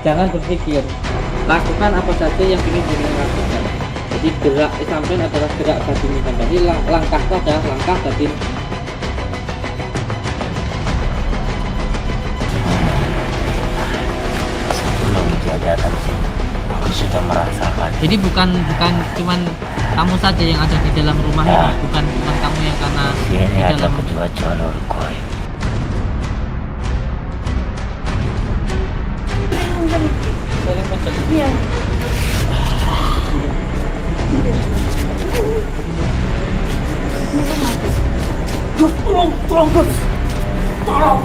Jangan berpikir, lakukan apa saja yang ingin jenengan lakukan. Jadi gerak sampean adalah gerak batin sampean. Jadi langkah itu adalah langkah batin. Sebelum diadakan sini, aku sudah merasakan. Jadi bukan cuman kamu saja yang ada di dalam rumah Ya. ini, bukan kamu yang karena Di sini di ada dalam kedua jalur goib. Iya. Tolong, Gus. Tolong.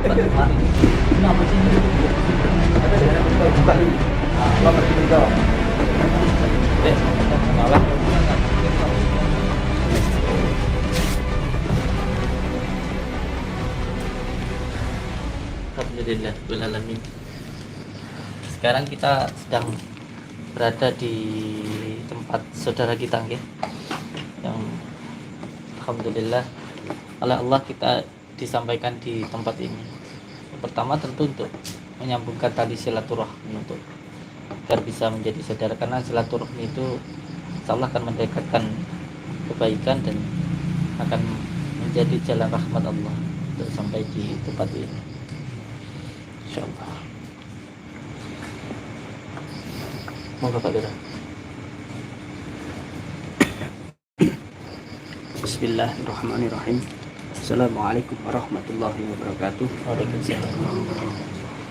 Kenapa sih? Bukan ini. Lama tinggal. Malah. Alhamdulillah alamin. Sekarang kita sedang berada di tempat saudara kita nggih. Yang alhamdulillah oleh Allah kita disampaikan di tempat ini. Yang pertama tentu untuk menyambungkan tali silaturahmi untuk agar bisa menjadi saudara, karena silaturahmi itu insyaallah akan mendekatkan kebaikan dan akan menjadi jalan rahmat Allah untuk sampai di tempat ini. Insyaallah. Monggo Pak Lurah. Bismillahirrahmanirrahim. Assalamualaikum warahmatullahi wabarakatuh. Waalaikumsalam.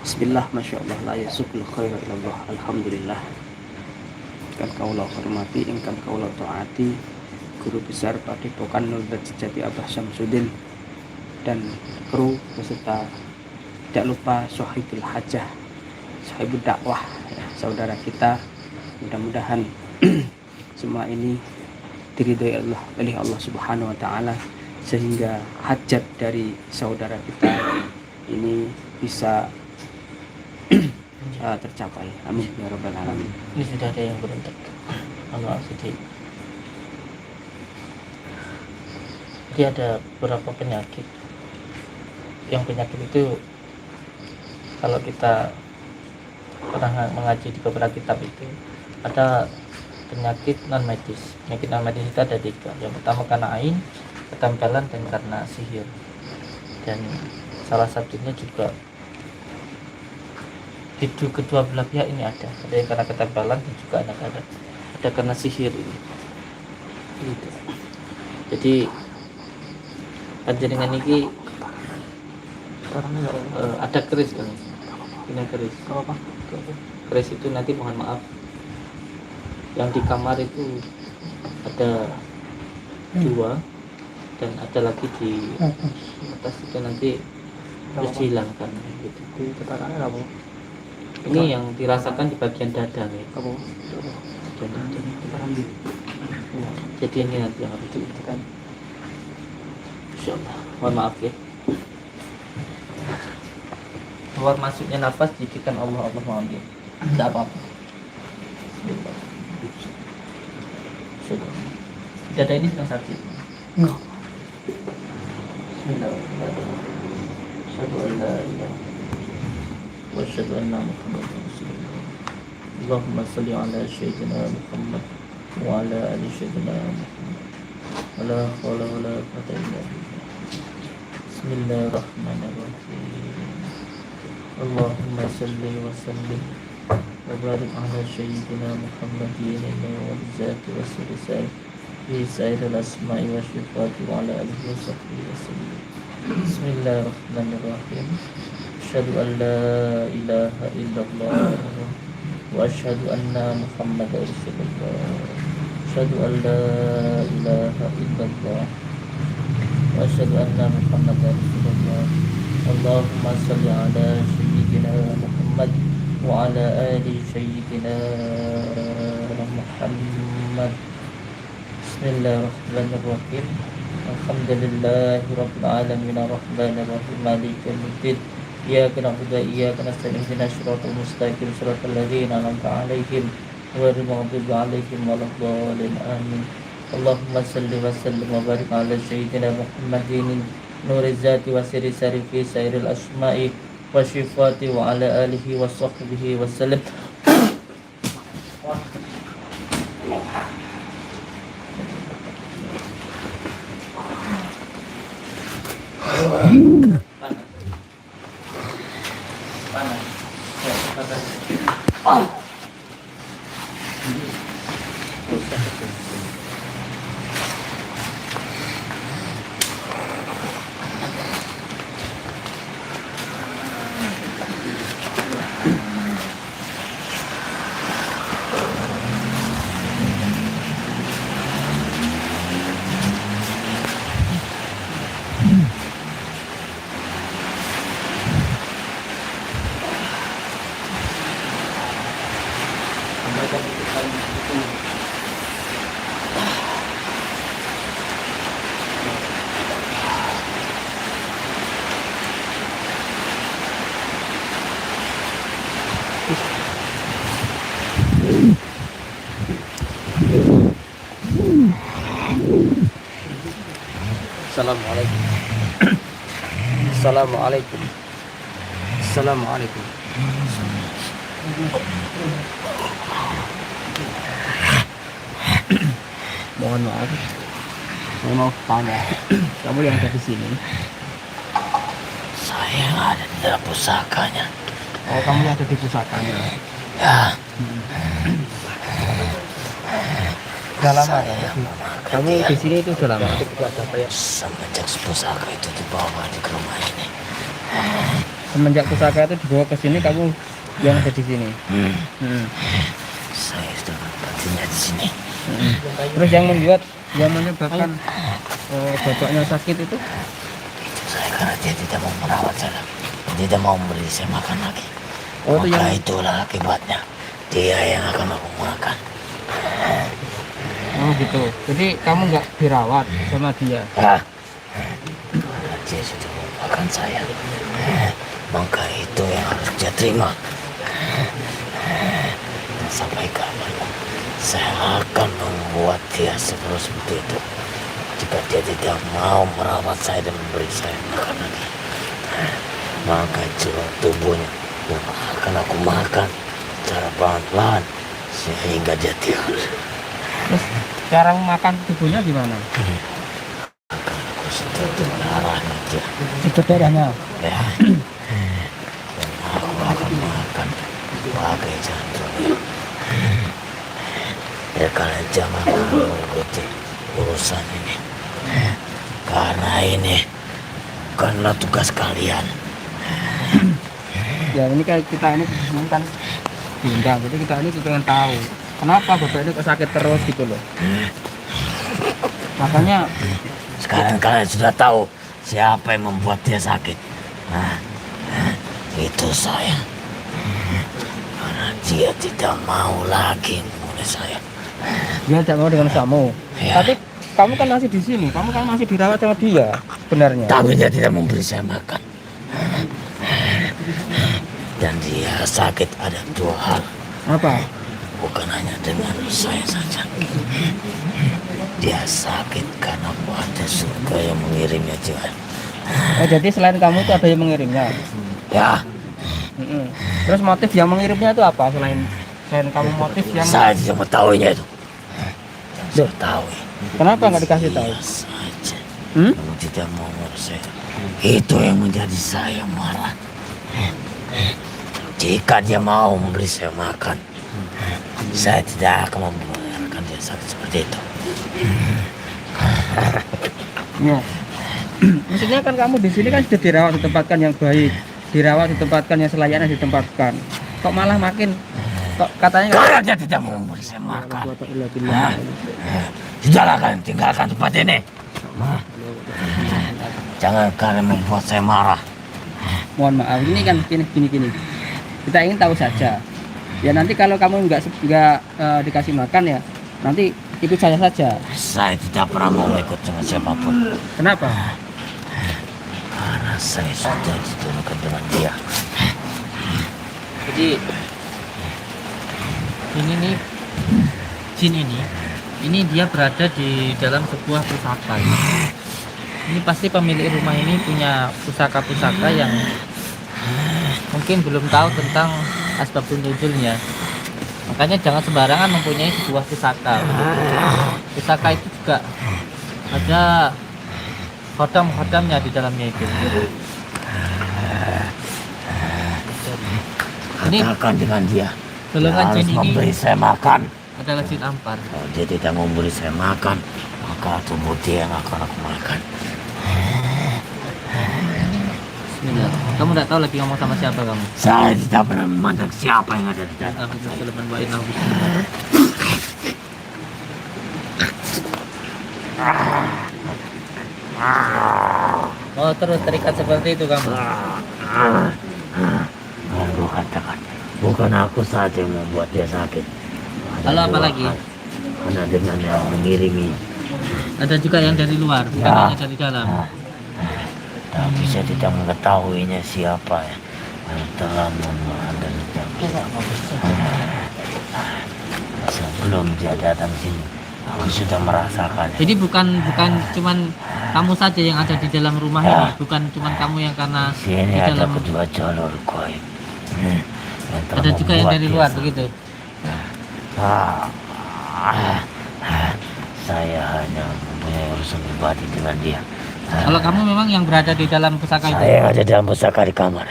Bismillah, masya Allah, la yasukul khaira ilallah. Alhamdulillah. Ingkang kaula hormati, ingkang kaula taati, guru besar Padepokan Nurul Jati Abah Syamsuddin dan kru beserta tidak lupa sahibul hajah, sahibul dakwah, ya, saudara kita. Mudah-mudahan semua ini diridhoi Allah oleh Allah Subhanahu wa taala, sehingga hajat dari saudara kita ini bisa tercapai. Amin ya rabbal alamin. Ini sudah ada yang berontak. Allah sedih. Jadi ada beberapa penyakit. Yang penyakit itu kalau kita pernah mengaji di beberapa kitab itu ada penyakit non medis. Penyakit non medis itu ada 3. Yang pertama karena ain, ketempelan, dan karena sihir. Dan salah satunya juga di kedua belah pihak ini ada yang karena ketempelan dan juga ada karena sihir ini. Gitu. Jadi panjenengan ini ada keris kan? Ini keris. Apa? Keris itu nanti mohon maaf. Yang di kamar itu ada 2 dan ada lagi di atas itu nanti harus dihilangkan gitu. Keterangan apa? Ini yang dirasakan di bagian dada ya. Apa? Bagian dada. Jadi ini nanti yang harus dihilangkan. Insyaallah. Mohon maaf ya. Keluar masuknya nafas jadikan Allah mengambil. Tidak apa-apa. Sudah. Dada ini sedang sakit. Bismillahirrahmanirrahim. Asyhadu an la ilaha wa asyhadu anna Muhammadar Rasulullah. Allahumma shalli ala sayyidina Muhammad wa ala ali sayyidina Muhammad. Wala haula wala quwwata illa billah. Bismillahirrahmanirrahim. Allahumma shalli wa sallim wa barik ala sayyidina Muhammadin wal zati was sirri fi sa'iril asma'i wa sifati wa ala alihi wa sahbihi wa sallam. Bismillahirrahmanirrahim. Asyhadu an la ilaha illallah wa asyhadu anna Muhammadar Rasulullah. Asyhadu an la ilaha illallah wa asyhadu anna Muhammadar Rasulullah. Allahumma shalli ala sayyidina Muhammad wa ala ali sayyidina Muhammad. Bismillahirrahmanirrahim. Alhamdulillahi rabbil alamin arrahmanir rahim maliki yaumiddin. Iyyaka na'budu wa iyyaka nasta'in ihdinas siratal mustaqim siratal ladzina an'amta 'alaihim ghairil maghdubi 'alaihim waladdallin. Amin. Allahumma shalli wa sallim wa barik ala sayyidina Muhammadin nuri zati wa siri sarifi sairil asma'i wa syifati wa ala alihi wa sahbihi wa sallam. Panas. Panas. Assalamualaikum. Assalamualaikum. Assalamualaikum. Mohon maaf, saya mau tanya, kamu yang ada di sini? Saya yang ada di dalam pusakanya. Oh, kamu yang ada di pusakanya. Ya, Sudah lama saya ya? yang memakan Kamu dia di sini itu sudah lama? semenjak pusaka itu dibawa di rumah ini. Semenjak pusaka itu dibawa ke sini, kamu yang ada di sini. Saya sudah mendapatinya di sini. Terus yang menyebabkan bapaknya sakit itu? Itu saya karena dia tidak mau merawat saya, tidak mau memberi saya makan lagi. Oh, itu Maka yang itulah akibatnya. Dia yang akan aku makan. oh gitu. Jadi kamu nggak dirawat sama dia? Ah, karena dia sudah melupakan saya. Maka itu yang harus dia terima. Dan sampai kapan saya akan membuat dia seperti itu. Jika dia tidak mau merawat saya dan memberi saya makan lagi, maka jelas tubuhnya yang akan aku makan secara pelan-pelan sehingga dia tidur. Terus cara makan tubuhnya gimana? Aku sedot darahnya dia. Itu darahnya. Ya. Dan aku akan makan pakai jantungnya. Ya kalian jangan mengikuti urusan ini. Karena ini bukanlah tugas kalian. Ya ini kayak kita ini kan diundang, jadi kita ini pengen tahu kenapa bapak ini kok sakit terus gitu loh. Makanya Sekarang kalian sudah tahu siapa yang membuat dia sakit. Nah, itu saya. Karena dia tidak mau lagi memulai saya. dia tidak mau dengan kamu. Ya. Tapi kamu kan masih di sini, kamu kan masih dirawat sama dia sebenarnya. Tapi dia tidak memberi saya makan. Dan dia sakit ada dua hal. Apa? Bukan hanya dengan saya saja. Dia sakit karena ada surga yang mengirimnya juga. Oh, jadi selain kamu itu ada yang mengirimnya. Ya, Mm-mm. Terus motif yang mengirimnya itu apa selain kamu motif yang saya tidak mengetahuinya itu. Saya tahu. kenapa nggak dikasih tahu? Dia saja. Hmm? Kamu tidak mau ngurus saya. Itu yang menjadi saya marah. Jika dia mau memberi saya makan, saya tidak akan membiarkan dia sakit seperti itu. Ya. Maksudnya kan kamu di sini kan sudah dirawat, ditempatkan yang baik, dirawat, ditempatkan yang selayaknya ditempatkan. Kok malah makin kok katanya Karena dia tidak mau memberi saya makan. Sudahlah kalian tinggalkan tempat ini. Jangan kalian membuat saya marah. Mohon maaf, ini kan gini. Kita ingin tahu saja. Ya nanti kalau kamu nggak dikasih makan ya nanti ikut saya saja. Saya tidak pernah mau ikut dengan siapapun. Kenapa? Karena saya sudah diturunkan dengan dia. Jadi ini nih, sini nih, ini dia berada di dalam sebuah pusaka. Ini pasti pemilik rumah ini punya pusaka-pusaka yang mungkin belum tahu tentang asbabun nuzulnya. Makanya jangan sembarangan mempunyai sebuah pusaka. Pusaka itu juga ada khodam-khodamnya di dalamnya itu. Ini Katakan dengan dia. golongan Dia harus jin ini memberi saya makan. adalah jin ampar. Kalau dia tidak memberi saya makan, maka tubuh dia yang akan aku makan. Bismillah. Kamu tidak tahu lagi ngomong sama siapa kamu? Saya tidak pernah memandang siapa yang ada di dalam. Oh, terus terikat seperti itu kamu. Lalu katakan, bukan aku saja yang membuat dia sakit. Lalu apa lagi? Karena dengan yang mengirimi. Ada juga yang dari luar, bukan Ya. hanya dari dalam. Tapi saya tidak mengetahuinya siapa yang telah memandang sebelum dia datang sini. Aku sudah merasakan. Jadi bukan cuman kamu saja yang ada di dalam rumah Ya. ini, bukan cuman kamu yang karena Di sini di ada dalam. kedua jalur gaib. Yang telah Ada juga yang membuat dari dia luar sakit. begitu. Saya hanya mempunyai urusan pribadi dengan dia. Kalau kamu memang yang berada di dalam pusaka itu, Saya yang ada dalam pusaka di kamar.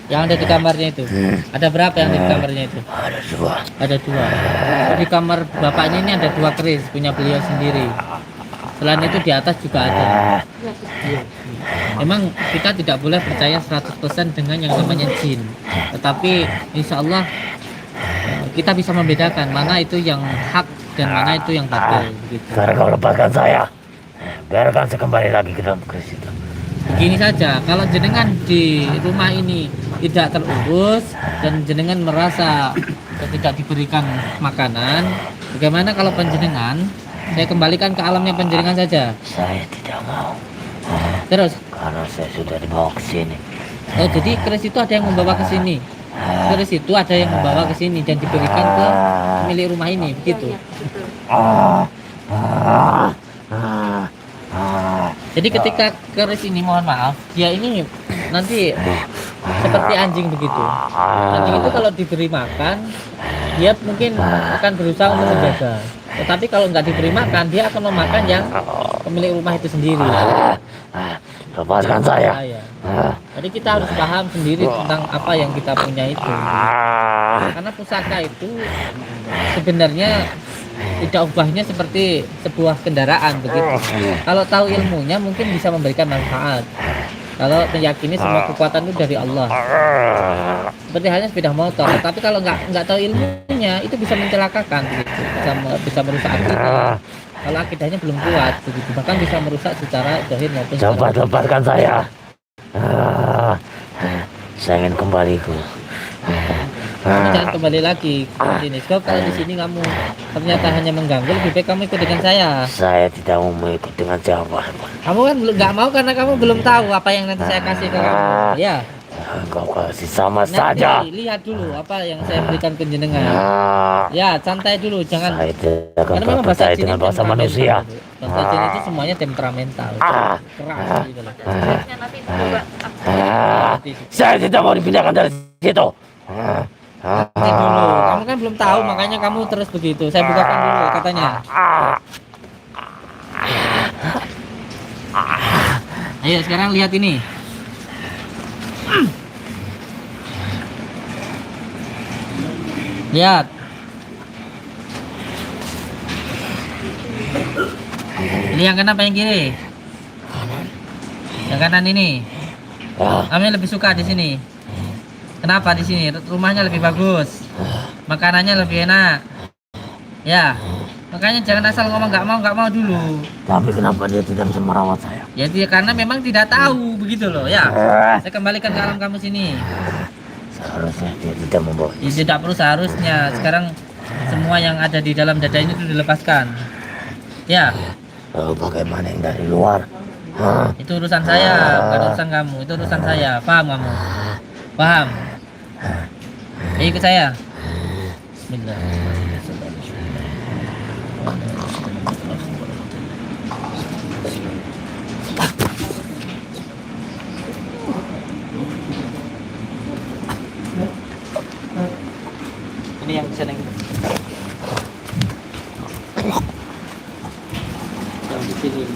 yang ada di kamarnya itu, ada berapa yang ada di kamarnya itu? Ada dua. Ada dua. Di kamar bapaknya ini ada dua keris punya beliau sendiri. Selain itu di atas juga ada. Memang kita tidak boleh percaya 100% dengan yang namanya jin. Tetapi insya Allah kita bisa membedakan mana itu yang hak dan mana itu yang batil begitu. Sekarang kau lepaskan saya. Biarkan saya kembali lagi ke dalam keris itu. Begini saja, kalau jenengan di rumah ini tidak terurus dan jenengan merasa ketika diberikan makanan, bagaimana kalau penjenengan saya kembalikan ke alamnya penjenengan saja? Saya tidak mau. Terus, Karena saya sudah dibawa ke sini. oh jadi keris itu ada yang membawa ke sini. Keris itu ada yang membawa ke sini dan diberikan ke pemilik rumah ini, begitu. Jadi ketika keris ini, mohon maaf, dia ini nanti seperti anjing begitu. Anjing itu kalau diberi makan, dia mungkin akan berusaha untuk menjaga. Tetapi kalau nggak diberi makan, dia akan memakan yang pemilik rumah itu sendiri. Lepaskan saya. Jadi kita harus paham sendiri tentang apa yang kita punya itu. Karena pusaka itu sebenarnya tidak ubahnya seperti sebuah kendaraan begitu. Kalau tahu ilmunya mungkin bisa memberikan manfaat. Kalau meyakini semua kekuatan itu dari Allah. Seperti halnya sepeda motor. Tapi kalau nggak tahu ilmunya itu bisa mencelakakan begitu. Bisa merusak akidah. Kalau akidahnya belum kuat begitu, bahkan bisa merusak secara zahir maupun secara Cepat lepaskan saya. Saya ingin kembali ke. kamu jangan kembali lagi ke sini. Sebab kalau di sini kamu ternyata hanya mengganggu, lebih baik kamu ikut dengan saya. Saya tidak mau ikut dengan siapa. Kamu kan nggak mau karena kamu belum tahu apa yang nanti saya kasih ke kamu. Ya, Kau kasih sama nanti saja. lihat dulu apa yang saya berikan ke jenengan. Ya, santai dulu, jangan. Saya tidak akan Karena memang bahasa percaya jin dengan itu bahasa temperamental. manusia. Bahasa jin itu semuanya temperamental, keras gitu loh. Saya tidak mau dipindahkan dari situ. Nanti dulu, kamu kan belum tahu makanya kamu terus begitu. Saya bukakan dulu katanya. Ayo sekarang lihat ini. Lihat. Ini yang kanan apa yang kiri? Yang kanan ini. Kami lebih suka di sini. Kenapa di sini? Rumahnya lebih bagus. Makanannya lebih enak. Ya. Makanya jangan asal ngomong nggak mau dulu. Tapi kenapa dia tidak bisa merawat saya? Ya dia karena memang tidak tahu begitu loh ya. Saya kembalikan ke alam kamu sini. Seharusnya dia tidak membawa. Ya, tidak perlu seharusnya. Sekarang semua yang ada di dalam dada ini sudah dilepaskan. Ya, Lalu bagaimana yang dari luar? itu urusan saya, bukan urusan kamu. Itu urusan saya. Paham kamu? Paham? Ya, ikut saya. Bismillah. Ini yang sana yang di sini.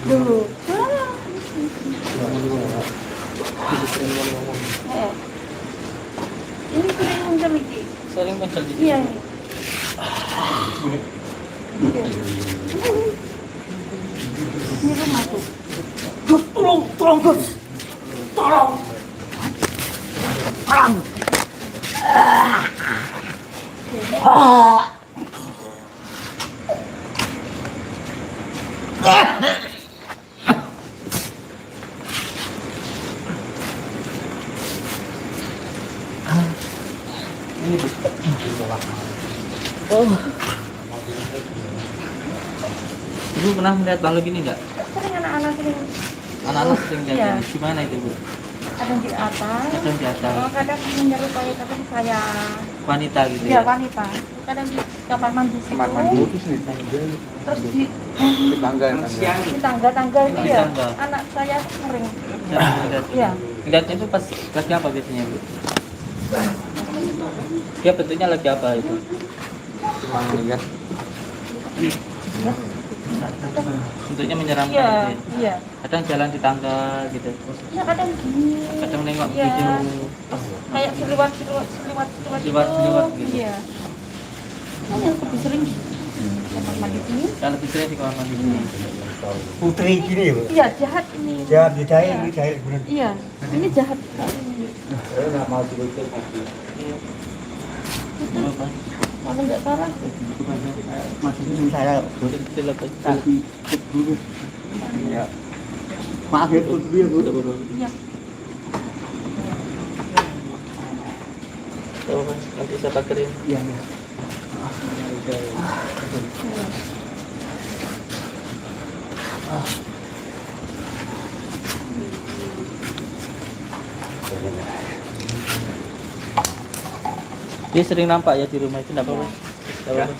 Dulu. Ini sering muncul lagi. Sering muncul di sini. Iya. Ini rumah tuh. Tolong, tolong, Gus. Tolong. Tolong. Ibu pernah melihat makhluk ini enggak? Sering anak-anak sering. Anak-anak sering lihat Iya. ini. Gimana itu, Bu? Kadang di atas. Kadang di atas. Kadang menyerupai kadang saya. Wanita gitu Iya ya. wanita. Kadang di kamar mandi situ. Terus di Tangga di tangga-tangga itu Di ya. tangga. Anak saya sering. Jarang melihat. Iya. Lihatnya itu pas lagi apa biasanya, Bu? Dia bentuknya lagi apa itu? Cuma lihat Bentuknya menyeramkan Iya, gitu ya. iya. Kadang jalan di tangga gitu. Ya kadang gini. Kadang nengok Iya. gitu. Kayak seliwat Seliwat gitu. Iya. Nah, yang lebih sering di kamar mandi sini. Kalau lebih sering di kamar mandi sini. Putri gini ya, Bu? Iya, jahat ini. Jahat di Iya. jahil bener. Iya, ini jahat sekali. Kalau nggak salah, Saya ya. Maaf ya Putri ya, Bu. iya. Oh, Mas, nanti saya pakerin. Iya. Dia sering nampak ya di rumah itu, enggak apa-apa. Enggak apa-apa.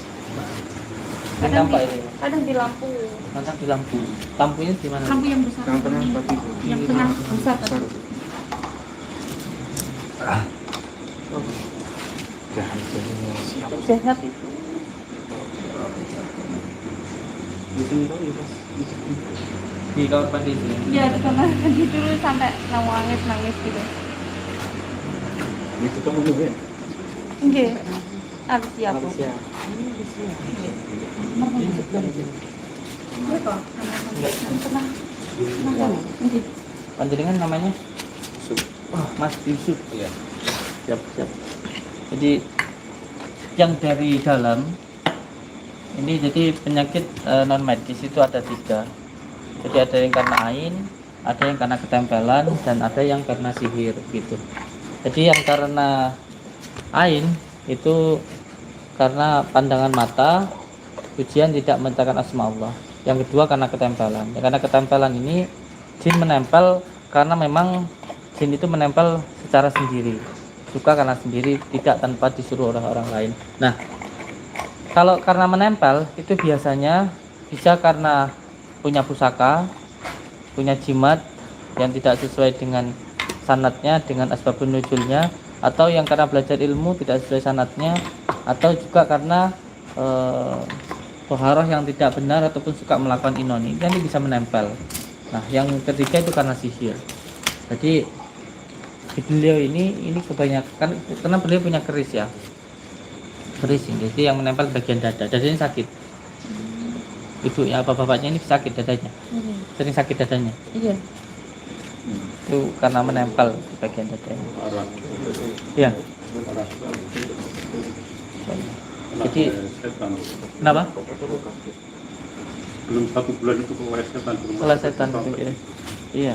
Sering nampak itu. Kadang di lampu. Kadang di lampu. Lampunya di mana? Lampu yang besar. Yang tengah tadi. Yang tengah besar tadi. Jahat itu. Di kamar mandi itu. Iya, di kamar mandi dulu sampai nangis gitu. Itu kamu juga ya? Iya. Harus siap. Harus ya. Iya toh. Yang tengah. Iya. Panjenengan namanya? Mas Yusuf. Iya. Siap, siap. Jadi yang dari dalam ini jadi penyakit non medis itu ada 3. Jadi ada yang karena ain, ada yang karena ketempelan, dan ada yang karena sihir gitu. Jadi yang karena ain itu karena pandangan mata, ujian tidak menceritakan asma Allah. Yang kedua karena ketempelan. Ya, karena ketempelan ini jin menempel karena memang jin itu menempel secara sendiri, suka karena sendiri, tidak tanpa disuruh oleh orang lain. Nah, kalau karena menempel itu biasanya bisa karena punya pusaka, punya jimat yang tidak sesuai dengan sanatnya, dengan asbabun nuzulnya, atau yang karena belajar ilmu tidak sesuai sanatnya, atau juga karena toharoh yang tidak benar ataupun suka melakukan inoni, nanti bisa menempel. Nah, yang ketiga itu karena sihir. Jadi di beliau ini kebanyakan karena beliau punya keris ya, keris ini, jadi yang menempel bagian dada, dadanya sakit. Ibunya apa bapaknya ini sakit dadanya, sering sakit dadanya. Iya. Itu karena menempel di bagian dadanya. Iya. Jadi kenapa? Belum 1 bulan itu keluar setan. Kelas setan itu. Iya.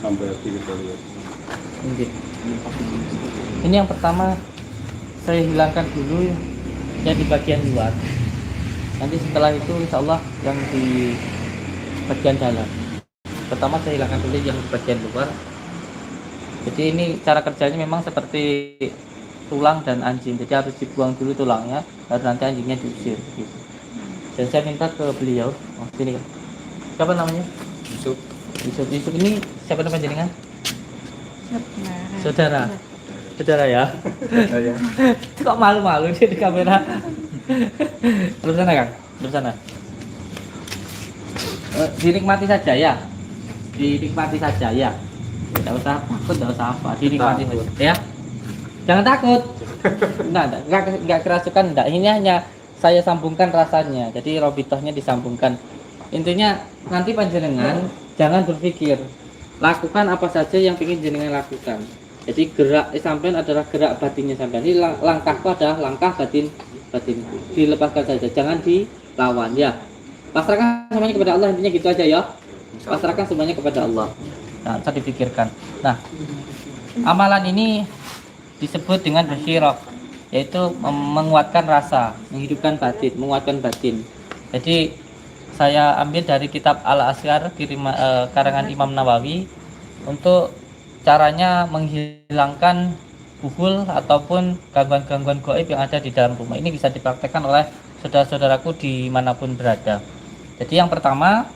Sampai 3 kali. Mungkin. Ini yang pertama saya hilangkan dulu yang di bagian luar. Nanti setelah itu insya Allah yang di bagian dalam. Pertama saya hilangkan dulu yang di bagian luar. Jadi ini cara kerjanya memang seperti tulang dan anjing. Jadi harus dibuang dulu tulangnya, baru nanti anjingnya diusir. Gitu. Dan saya minta ke beliau, oh sini kan. Siapa namanya? Yusuf. Yusuf ini siapa nama jenengan? Nah, Saudara. Saudara ya. Kok malu-malu dia di kamera? Terus sana Kang, terus sana. Dinikmati saja ya. Dinikmati saja ya. Tidak usah takut, tidak usah apa. Dinikmati saja ya. Jangan takut. Enggak kerasukan enggak. Ini hanya saya sambungkan rasanya. Jadi robitohnya disambungkan. Intinya nanti panjenengan jangan berpikir, lakukan apa saja yang ingin jenengan lakukan. Jadi gerak sampean adalah gerak batinnya sampean. Ini langkahku adalah langkah batinku. Dilepaskan saja, jangan dilawan ya. Pasrahkan semuanya kepada Allah, intinya gitu aja ya. Pasrahkan semuanya kepada Allah. Nah, bisa dipikirkan. Nah, amalan ini disebut dengan basyirah, yaitu menguatkan rasa, menghidupkan batin, menguatkan batin. Jadi saya ambil dari kitab Al-Asghar karangan Imam Nawawi untuk caranya menghilangkan buhul ataupun gangguan-gangguan gaib yang ada di dalam rumah. Ini bisa dipraktekkan oleh saudara-saudaraku dimanapun berada. Jadi yang pertama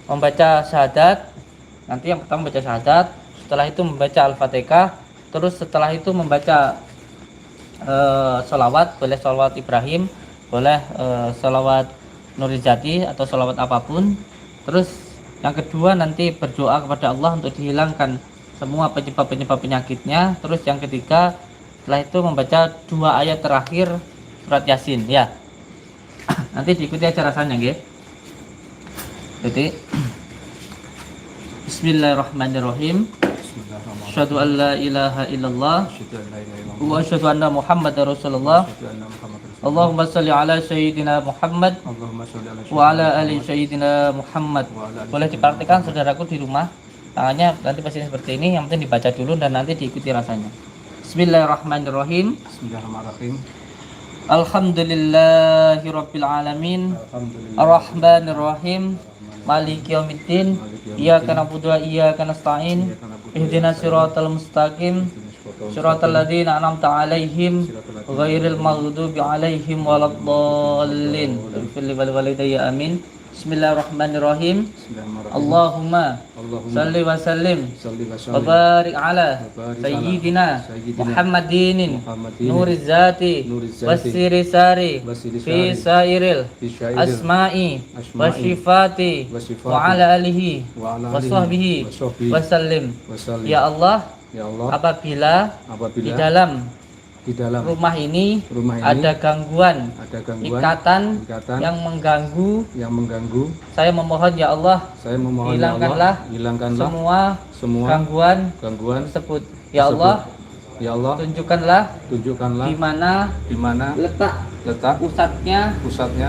membaca syahadat. Nanti yang pertama membaca syahadat, setelah itu membaca Al-Fatihah, terus setelah itu membaca sholawat, boleh sholawat Ibrahim, boleh sholawat Nurizati atau sholawat apapun. Terus yang kedua nanti berdoa kepada Allah untuk dihilangkan semua penyebab-penyebab penyakitnya. Terus yang ketiga setelah itu membaca 2 ayat terakhir surat Yasin ya. Nanti diikuti aja rasanya nggih. Jadi Bismillahirrahmanirrahim. Asyhadu an la ilaha illallah wa asyhadu anna Muhammadar Rasulullah. Allahumma shalli ala sayyidina Muhammad wa ala ali sayyidina Muhammad. Boleh dipraktikkan saudaraku di rumah. Tangannya nanti pasti seperti ini, yang penting dibaca dulu dan nanti diikuti rasanya. Bismillahirrahmanirrahim. Bismillahirrahmanirrahim. Alhamdulillahirabbil alamin. Arrahmanirrahim. Maliki yaumiddin. Iyyaka na'budu wa iyyaka nasta'in. Ihdinas siratal mustaqim. Siratal ladzina an'amta 'alaihim ghairil maghdubi 'alaihim waladdallin. Ighfir li wa walidayya amin. Bismillahirrahmanirrahim. Allahumma salli wa sallim wa barik ala sayyidina Muhammadin nuriz zati wasiri sari fi sairil asma'i wa sifati wa ala alihi wa sahbihi wa sallim. Ya Allah, apabila di dalam rumah ini ada gangguan, ikatan yang mengganggu, saya memohon ya Allah, hilangkanlah semua gangguan tersebut. Ya Allah, tunjukkanlah di mana letak pusatnya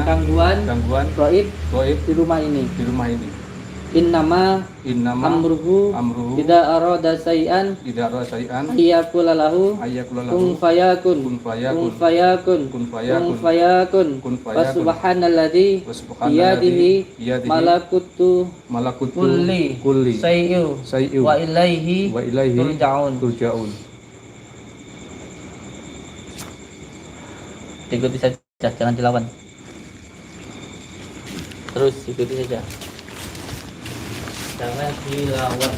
gangguan gaib di rumah ini. Innama amruhu idza arada say'an ayyakula lahu kun fayakun wa subhanalladzi biyadihi malakutu kulli syai'in wa ilaihi turja'un. Ikuti saja, jangan dilawan. Terus ikuti saja, jangan dilawan.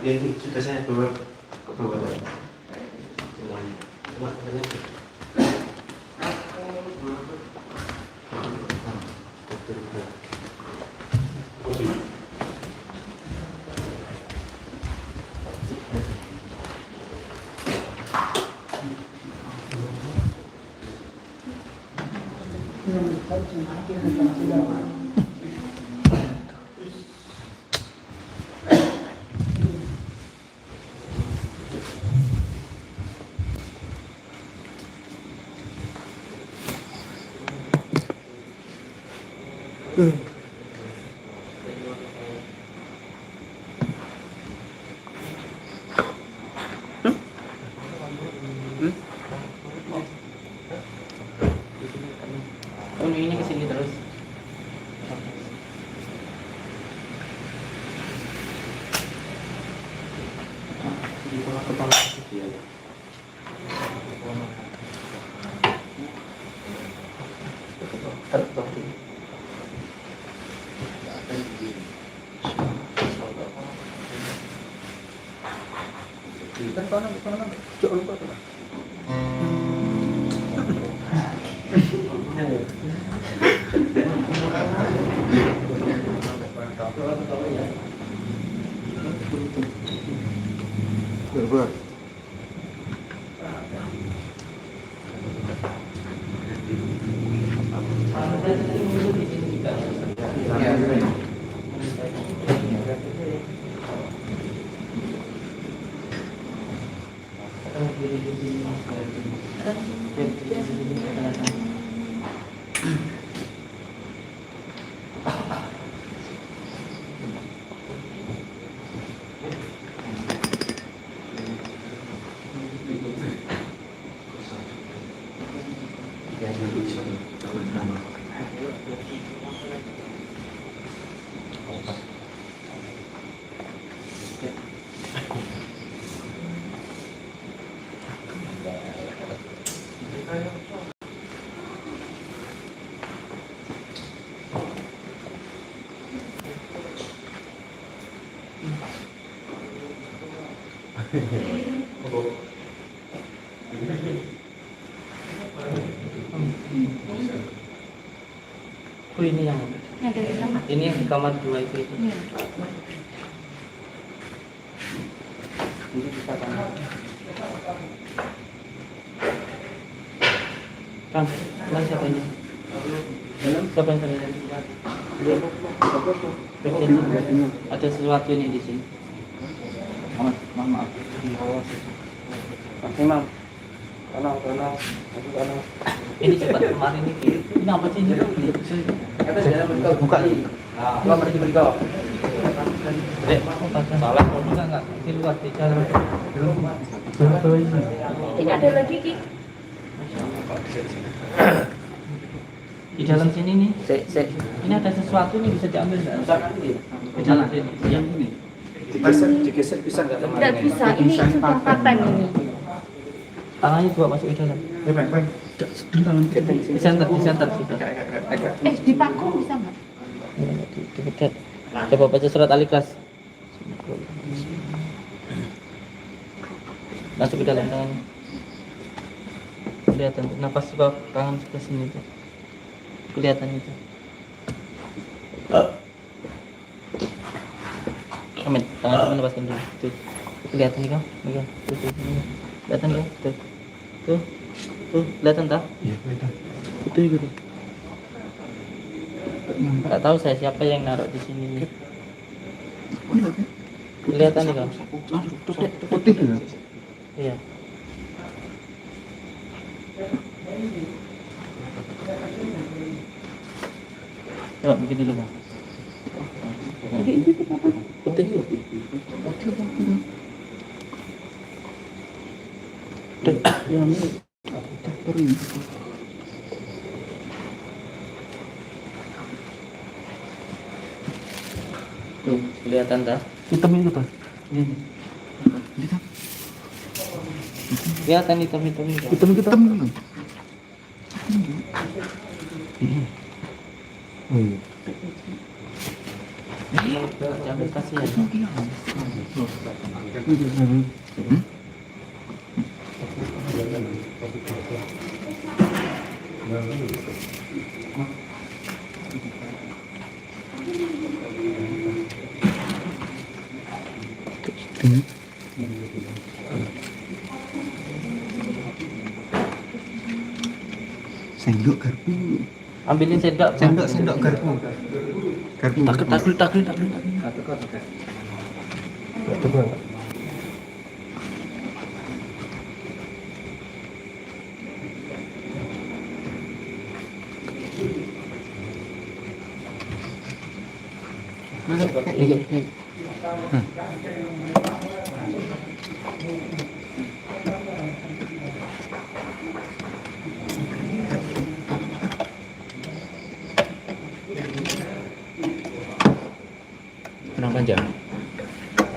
Ini sudah saya bawa ke bawah. Ini ke sini terus. Di bawah kepala dia. Berbuat. Oh, ini yang dari kamar. ini yang di kamar 2 itu. Iya. Ini kita Kang, Kang siapa ini? Siapa yang tadi? Ada sesuatu nih di sini. Maaf. Imam. Kanan. Ini coba kemarin ini apa sih ini? Buka nih. Keluar dari berikau. Dek, salah kok enggak di luar di dalam. Ini ada lagi Ki. Di dalam sini nih. Sek. Ini ada sesuatu nih bisa diambil enggak? Di dalam sini. Yang ini. Digeser bisa enggak teman? Tidak bisa. Ini sudah paten ini. Tangannya coba masuk ke dalam. Di center situ. Dipaku bisa nggak? Di pedet. Coba baca surat Al-Ikhlas. Masuk ke dalam tangannya. Kelihatan nafas coba tangan ke sini tuh. Kelihatan itu. Amin. Tangan kamu lepaskan dulu. Tuh. Kelihatan nih kau? Megang. Tuh. Kelihatan kan? Tuh. Kelihatan tak? Iya, kelihatan. Itu gitu. Nggak tahu saya siapa yang naruh di sini nih. Kelihatan nih kau? Putih ya? Iya. Coba bikin dulu bang. Putih. Tuh, kelihatan tak? Hitam itu pak. Ini. Kelihatan hitam ini. Hitam. Oh iya. Jangan kasihan. Sendok garpu. Ambilin sendok. Sendok garpu. Garpu. Takut. Kenapa panjang?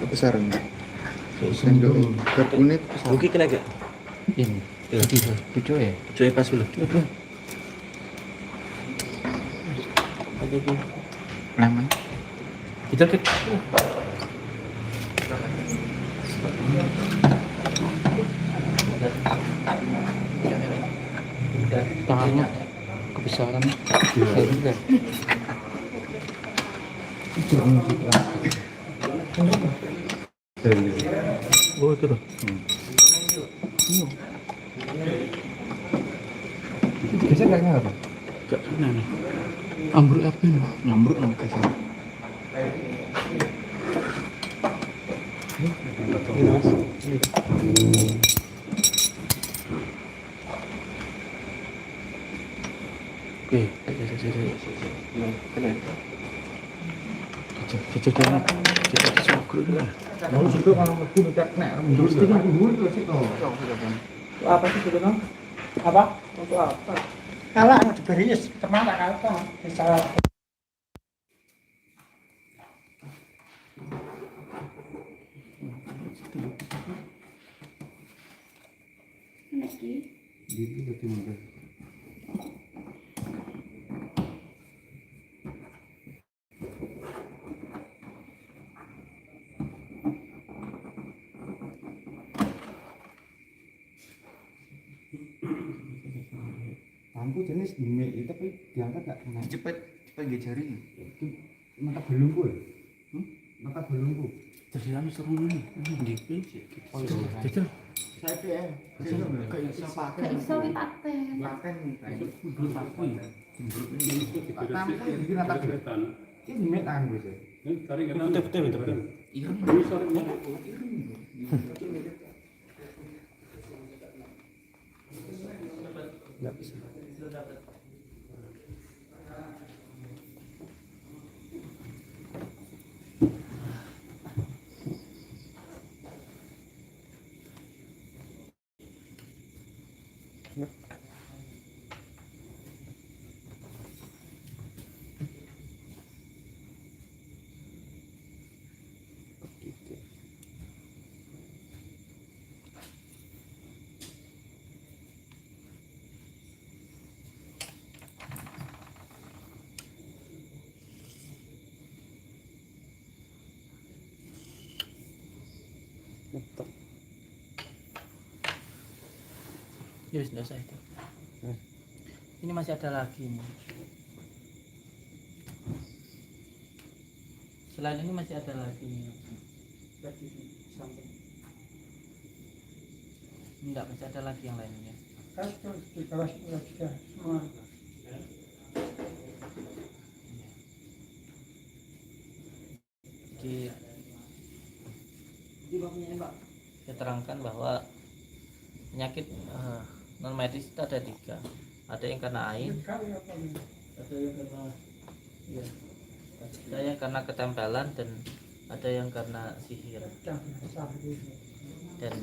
Kebesaran. Sendok garpunya Buki kena gak? Ini. Cucu ya. Cuy pas dulu. lama. Kita ke Tangannya kebesaran. Kayak gitu kan. Oh itu loh. Geser kayaknya apa? Gak kena nih. Ambruk apa ini? Nyambruk nih geser. Oke. Cecok. Mau situ kalau mesti minta nek mundur itu kan mundur terus itu. Apa sih dulu Bang? Apa? Untuk apa? Kalau anak diberi teman tak apa? Bisa Gitu berarti mundur. Lampu jenis gini itu tapi diangkat gak kena. Cepet gak jari. Itu mata belunggu ya? Mata belunggu. Tersiram serung ini. Di Cecok. Saya PM. Kayak iso pakai. Gak iso kita paten. Paten nih. Belum pakai. Pertama kan bikin apa tuh? Ini gini tangan gue sih. Betul. Nggak bisa. Ya sudah saya itu. Ini masih ada lagi nih. Selain ini masih ada lagi nih. Enggak, masih ada lagi yang lainnya. di bawah juga semua. Jadi saya terangkan bahwa penyakit non medis itu ada 3. Ada yang karena air, ada yang karena ada yang karena ketempelan, dan ada yang karena sihir. Dan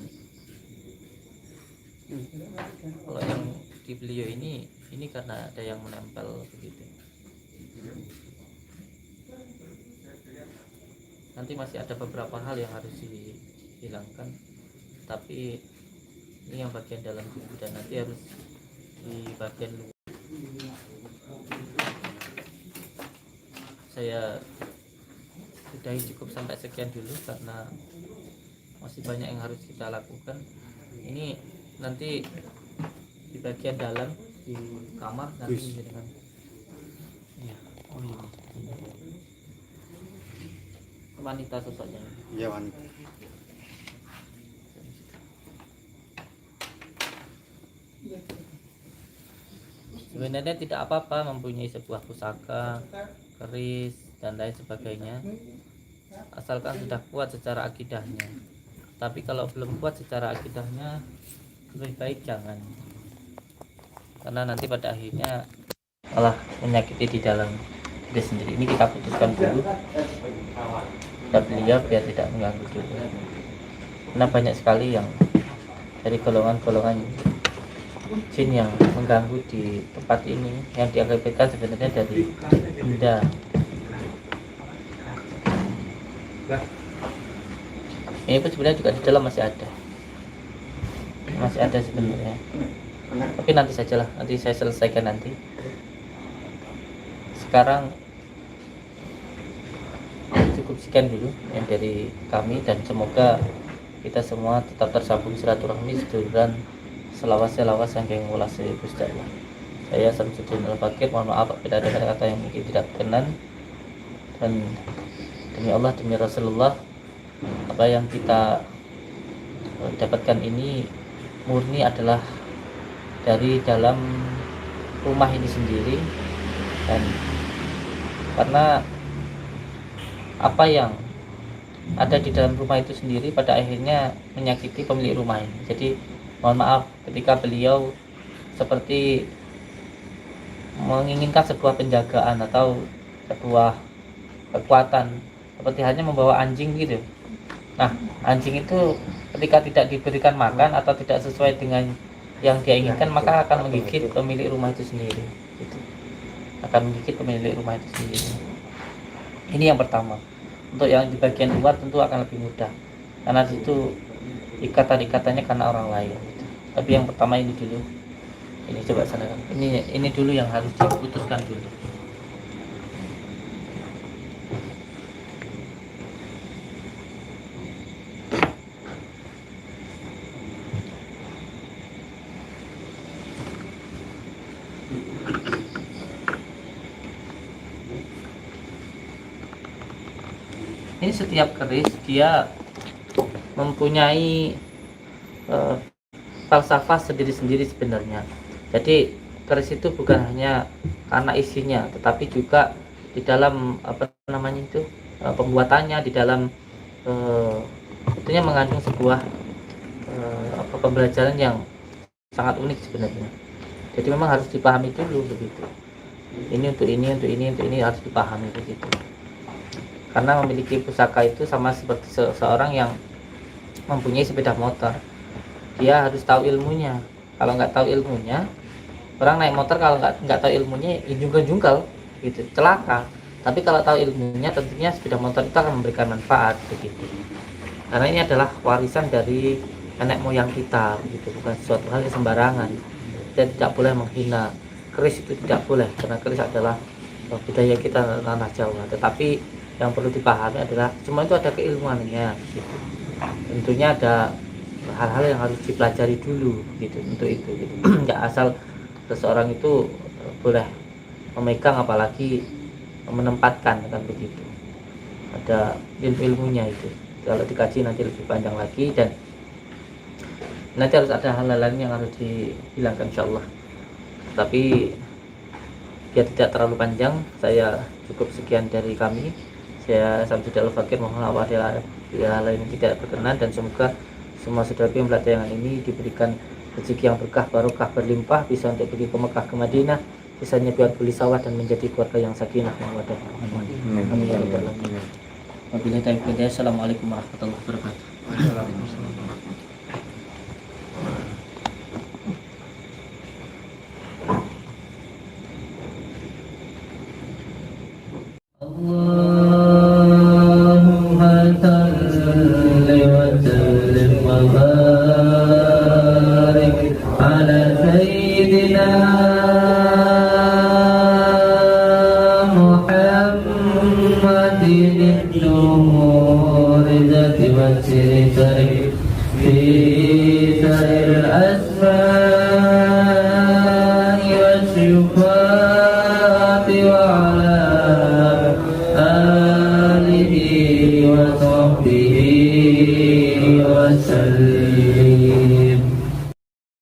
kalau yang di beliau ini karena ada yang menempel begitu. Nanti masih ada beberapa hal yang harus dihilangkan, tapi ini yang bagian dalam tubuh, dan nanti harus di bagian luar. Saya sudahi cukup sampai sekian dulu karena masih banyak yang harus kita lakukan. Ini nanti di bagian dalam di kamar nanti dengan ya, oh ini wanita sosoknya. Iya wanita. Sebenarnya tidak apa-apa mempunyai sebuah pusaka, keris dan lain sebagainya, asalkan sudah kuat secara akidahnya. Tapi kalau belum kuat secara akidahnya, lebih baik jangan, karena nanti pada akhirnya malah menyakiti di dalam diri sendiri. Ini kita putuskan dulu, kita beliau biar tidak mengganggu dulu, karena banyak sekali yang dari golongan-golongan jin yang mengganggu di tempat ini, yang diakibatkan sebenarnya dari benda. Ini pun sebenarnya juga di dalam masih ada sebenarnya, tapi nanti sajalah, nanti saya selesaikan nanti. Sekarang cukup sekian dulu yang dari kami, dan semoga kita semua tetap tersambung silaturahmi seduluran selawas yang ngulas dari Gusti Allah. Saya Samsuddin Al-Fakir, mohon maaf apabila ada kata-kata yang mungkin tidak berkenan, dan demi Allah, demi Rasulullah, apa yang kita dapatkan ini murni adalah dari dalam rumah ini sendiri, dan karena apa yang ada di dalam rumah itu sendiri pada akhirnya menyakiti pemilik rumah ini. Jadi mohon maaf ketika beliau seperti menginginkan sebuah penjagaan atau sebuah kekuatan, seperti hanya membawa anjing gitu. Nah, anjing itu ketika tidak diberikan makan atau tidak sesuai dengan yang dia inginkan, maka akan menggigit pemilik rumah itu sendiri. Gitu. Akan menggigit pemilik rumah itu sendiri. Ini yang pertama. Untuk yang di bagian luar tentu akan lebih mudah, karena itu ikatan-ikatannya karena orang lain. Gitu. Tapi yang pertama ini dulu. Ini coba sana. Ini dulu yang harus diputuskan dulu. Ini setiap keris dia mempunyai falsafah sendiri-sendiri sebenarnya. Jadi keris itu bukan hanya karena isinya, tetapi juga di dalam pembuatannya, di dalam tentunya mengandung sebuah pembelajaran yang sangat unik sebenarnya. Jadi memang harus dipahami dulu begitu. Ini untuk ini, untuk ini, untuk ini harus dipahami begitu. Karena memiliki pusaka itu sama seperti seseorang yang mempunyai sepeda motor. Dia harus tahu ilmunya. Kalau nggak tahu ilmunya, orang naik motor kalau nggak tahu ilmunya, jungkal-jungkal gitu, celaka. Tapi kalau tahu ilmunya, tentunya sepeda motor itu akan memberikan manfaat begitu. Karena ini adalah warisan dari nenek moyang kita, gitu, bukan sesuatu hal yang sembarangan. Kita tidak boleh menghina keris, itu tidak boleh, karena keris adalah budaya kita tanah Jawa. Tetapi yang perlu dipahami adalah semua itu ada keilmuannya gitu. Tentunya ada hal-hal yang harus dipelajari dulu gitu untuk itu gitu. Nggak asal seseorang itu boleh memegang, apalagi menempatkan, kan begitu. Ada ilmunya itu. Kalau dikaji nanti lebih panjang lagi, dan nanti harus ada hal-hal lain yang harus dihilangkan insyaallah. Tapi biar tidak terlalu panjang, saya cukup sekian dari kami. Saya Samsuddin Al-Fakir, mohon maaf hal lain yang tidak berkenan, dan semoga semua saudara yang melihat tayangan ini diberikan rezeki yang berkah, barokah, berlimpah, bisa untuk pergi ke Mekah, ke Madinah, sisanya buat beli sawah dan menjadi keluarga yang sakinah mawaddah. Amin ya rabbal alamin. Wabillahi taufiq wal hidayah. Assalamualaikum warahmatullahi wabarakatuh. Allahumma salli wa sallim wa barik ala sayyidina Muhammadin an-nur zati wa sirri fi sirril asma'i wa sifati wa ala alihi wa sahbihi wa sallam.